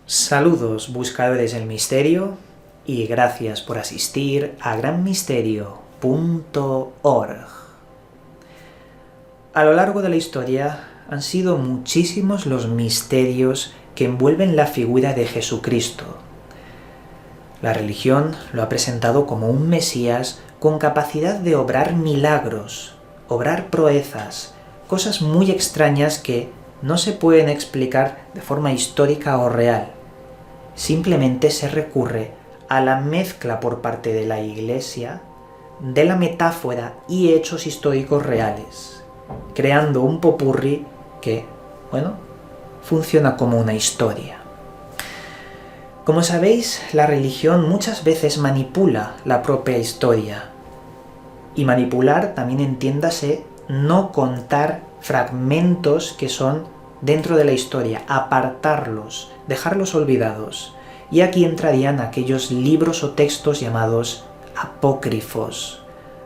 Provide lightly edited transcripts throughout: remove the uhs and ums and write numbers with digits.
Saludos buscadores del misterio y gracias por asistir a granmisterio.org. A lo largo de la historia han sido muchísimos los misterios que envuelven la figura de Jesucristo. La religión lo ha presentado como un Mesías con capacidad de obrar milagros, obrar proezas, cosas muy extrañas que no se pueden explicar de forma histórica o real. Simplemente se recurre a la mezcla por parte de la Iglesia de la metáfora y hechos históricos reales, creando un popurrí que, funciona como una historia. Como sabéis, la religión muchas veces manipula la propia historia. Y manipular también entiéndase no contar fragmentos que son dentro de la historia, apartarlos, dejarlos olvidados. Y aquí entrarían aquellos libros o textos llamados apócrifos,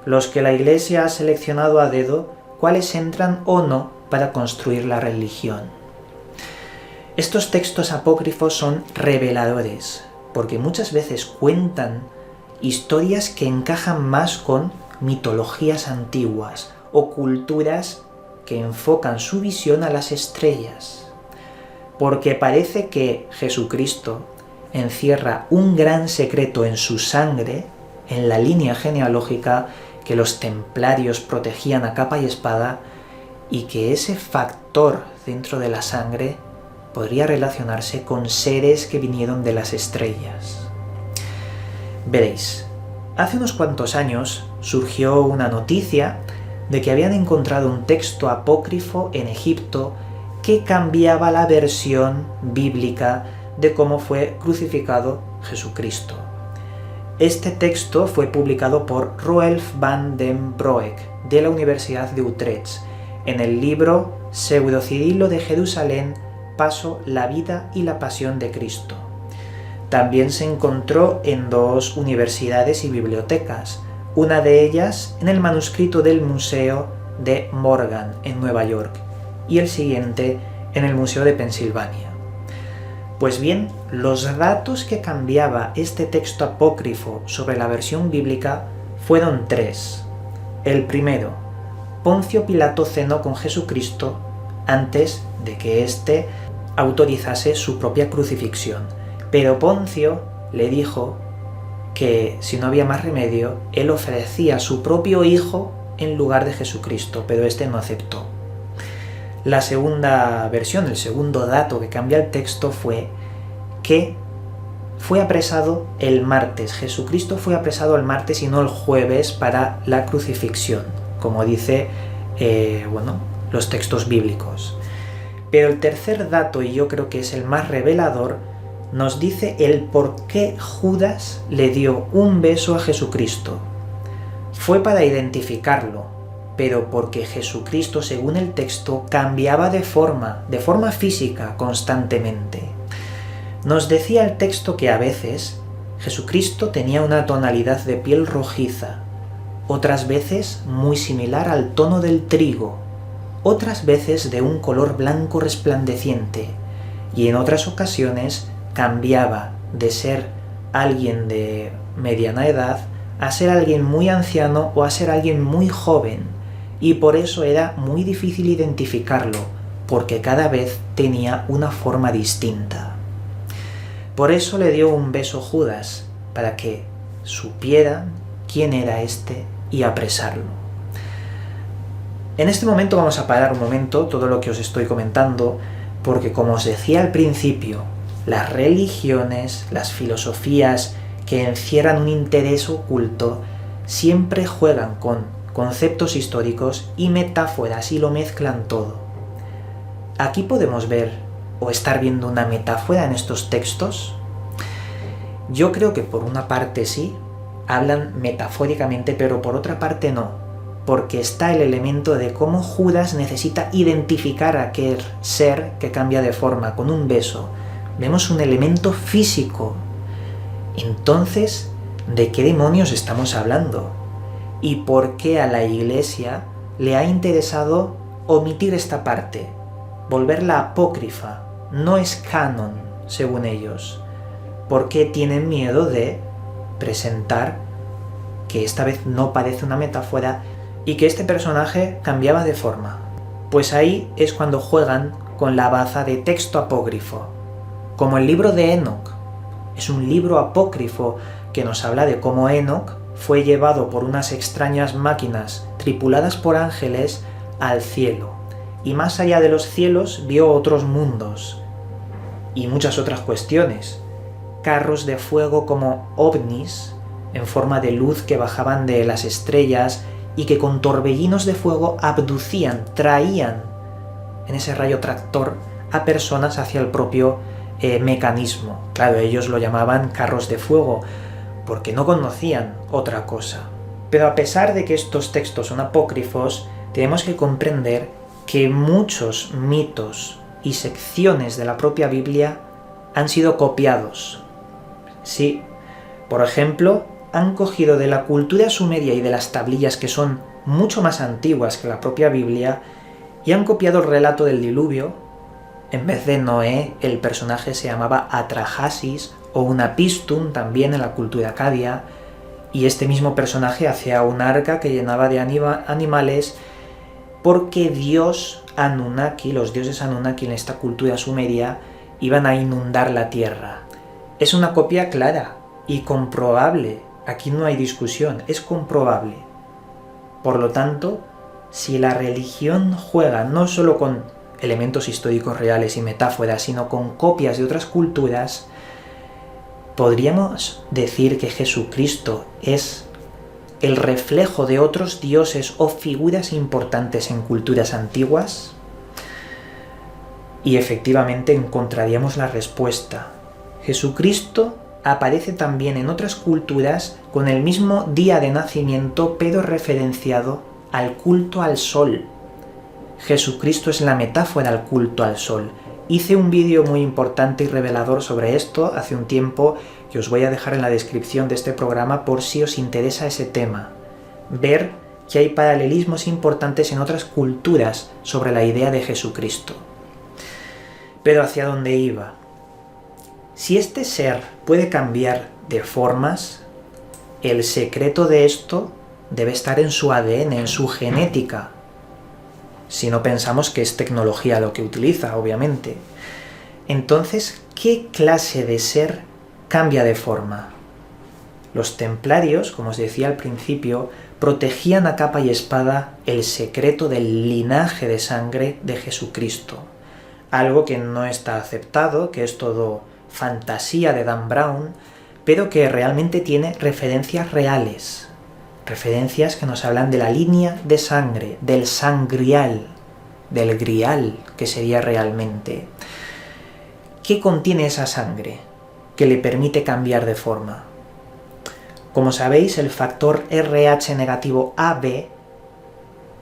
los que la Iglesia ha seleccionado a dedo cuáles entran o no para construir la religión. Estos textos apócrifos son reveladores, porque muchas veces cuentan historias que encajan más con mitologías antiguas o culturas que enfocan su visión a las estrellas, porque parece que Jesucristo encierra un gran secreto en su sangre, en la línea genealógica que los templarios protegían a capa y espada, y que ese factor dentro de la sangre podría relacionarse con seres que vinieron de las estrellas. Veréis, hace unos cuantos años surgió una noticia de que habían encontrado un texto apócrifo en Egipto que cambiaba la versión bíblica de cómo fue crucificado Jesucristo. Este texto fue publicado por Roelf van den Broek de la Universidad de Utrecht en el libro Pseudo-Cirilo de Jerusalén, Paso, la vida y la pasión de Cristo. También se encontró en dos universidades y bibliotecas, una de ellas en el manuscrito del Museo de Morgan en Nueva York y el siguiente en el Museo de Pensilvania. Pues bien, los datos que cambiaba este texto apócrifo sobre la versión bíblica fueron tres. El primero, Poncio Pilato cenó con Jesucristo antes de que éste autorizase su propia crucifixión, pero Poncio le dijo que si no había más remedio, él ofrecía a su propio hijo en lugar de Jesucristo, pero éste no aceptó. La segunda versión, el segundo dato que cambia el texto fue que fue apresado el martes. Jesucristo fue apresado el martes y no el jueves para la crucifixión, como dice los textos bíblicos. Pero el tercer dato, y yo creo que es el más revelador, nos dice el por qué Judas le dio un beso a Jesucristo. Fue para identificarlo, pero porque Jesucristo, según el texto, cambiaba de forma física constantemente. Nos decía el texto que a veces Jesucristo tenía una tonalidad de piel rojiza, otras veces muy similar al tono del trigo, otras veces de un color blanco resplandeciente, y en otras ocasiones cambiaba de ser alguien de mediana edad a ser alguien muy anciano o a ser alguien muy joven, y por eso era muy difícil identificarlo, porque cada vez tenía una forma distinta. Por eso le dio un beso Judas, para que supieran quién era éste y apresarlo. En este momento vamos a parar un momento todo lo que os estoy comentando, porque como os decía al principio, las religiones, las filosofías que encierran un interés oculto, siempre juegan con conceptos históricos y metáforas y lo mezclan todo. Aquí podemos ver o estar viendo una metáfora en estos textos. Yo creo que por una parte sí, hablan metafóricamente, pero por otra parte no, porque está el elemento de cómo Judas necesita identificar a aquel ser que cambia de forma con un beso. Vemos un elemento físico. Entonces, ¿de qué demonios estamos hablando? ¿Y por qué a la Iglesia le ha interesado omitir esta parte? Volverla apócrifa. No es canon según ellos, porque tienen miedo de presentar que esta vez no parece una metáfora y que este personaje cambiaba de forma. Pues ahí es cuando juegan con la baza de texto apócrifo, como el libro de Enoc. Es un libro apócrifo que nos habla de cómo Enoc fue llevado por unas extrañas máquinas tripuladas por ángeles al cielo, y más allá de los cielos vio otros mundos y muchas otras cuestiones, carros de fuego como ovnis en forma de luz que bajaban de las estrellas y que con torbellinos de fuego abducían, traían en ese rayo tractor a personas hacia el propio mecanismo. Claro, ellos lo llamaban carros de fuego porque no conocían otra cosa. Pero a pesar de que estos textos son apócrifos, tenemos que comprender que muchos mitos y secciones de la propia Biblia han sido copiados. Sí, por ejemplo, han cogido de la cultura sumeria y de las tablillas que son mucho más antiguas que la propia Biblia y han copiado el relato del diluvio. En vez de Noé, el personaje se llamaba Atrahasis o Unapistum también en la cultura acadia, y este mismo personaje hacía un arca que llenaba de animales porque Dios Anunnaki, los dioses Anunnaki en esta cultura sumeria, iban a inundar la tierra. Es una copia clara y comprobable. Aquí no hay discusión, es comprobable. Por lo tanto, si la religión juega no solo con elementos históricos reales y metáforas, sino con copias de otras culturas, ¿podríamos decir que Jesucristo es el reflejo de otros dioses o figuras importantes en culturas antiguas? Y efectivamente encontraríamos la respuesta. Jesucristo aparece también en otras culturas con el mismo día de nacimiento, pero referenciado al culto al sol. Jesucristo es la metáfora al culto al sol. Hice un vídeo muy importante y revelador sobre esto hace un tiempo que os voy a dejar en la descripción de este programa por si os interesa ese tema. Ver que hay paralelismos importantes en otras culturas sobre la idea de Jesucristo. Pero ¿hacia dónde iba? Si este ser puede cambiar de formas, el secreto de esto debe estar en su ADN, en su genética. Si no pensamos que es tecnología lo que utiliza, obviamente. Entonces, ¿qué clase de ser cambia de forma? Los templarios, como os decía al principio, protegían a capa y espada el secreto del linaje de sangre de Jesucristo. Algo que no está aceptado, que es todo fantasía de Dan Brown, pero que realmente tiene referencias reales. Referencias que nos hablan de la línea de sangre, del sangrial, del grial, que sería realmente. ¿Qué contiene esa sangre que le permite cambiar de forma? Como sabéis, el factor RH negativo AB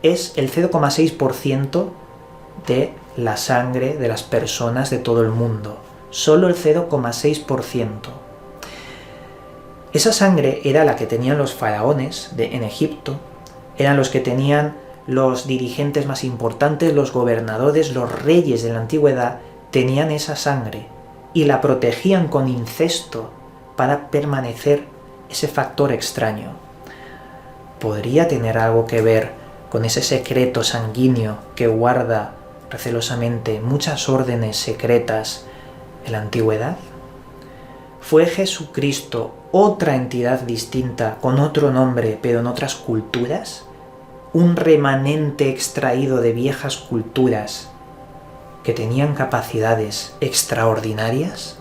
es el 0,6% de la sangre de las personas de todo el mundo. Solo el 0,6%. Esa sangre era la que tenían los faraones en Egipto, eran los que tenían los dirigentes más importantes, los gobernadores, los reyes de la antigüedad, tenían esa sangre y la protegían con incesto para permanecer ese factor extraño. ¿Podría tener algo que ver con ese secreto sanguíneo que guarda recelosamente muchas órdenes secretas en la antigüedad? ¿Fue Jesucristo otra entidad distinta, con otro nombre, pero en otras culturas? ¿Un remanente extraído de viejas culturas que tenían capacidades extraordinarias?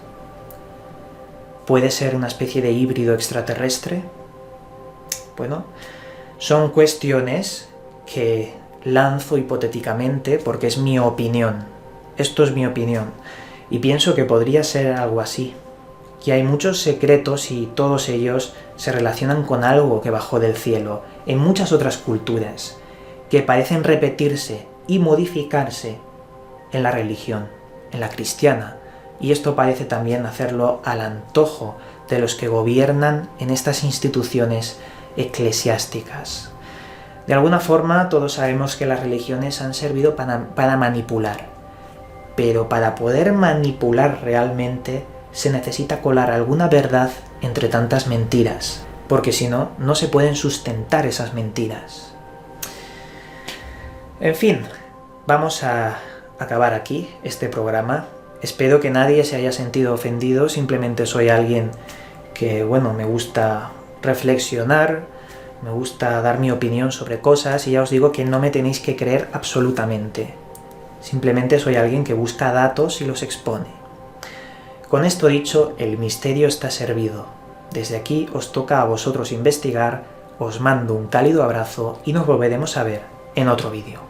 ¿Puede ser una especie de híbrido extraterrestre? Bueno, son cuestiones que lanzo hipotéticamente porque es mi opinión. Esto es mi opinión. Y pienso que podría ser algo así. Que hay muchos secretos y todos ellos se relacionan con algo que bajó del cielo en muchas otras culturas, que parecen repetirse y modificarse en la religión, en la cristiana, y esto parece también hacerlo al antojo de los que gobiernan en estas instituciones eclesiásticas. De alguna forma todos sabemos que las religiones han servido para manipular, pero para poder manipular realmente se necesita colar alguna verdad entre tantas mentiras, porque si no, no se pueden sustentar esas mentiras. En fin, vamos a acabar aquí este programa. Espero que nadie se haya sentido ofendido, simplemente soy alguien que, me gusta reflexionar, me gusta dar mi opinión sobre cosas y ya os digo que no me tenéis que creer absolutamente. Simplemente soy alguien que busca datos y los expone. Con esto dicho, el misterio está servido. Desde aquí os toca a vosotros investigar, os mando un cálido abrazo y nos volveremos a ver en otro vídeo.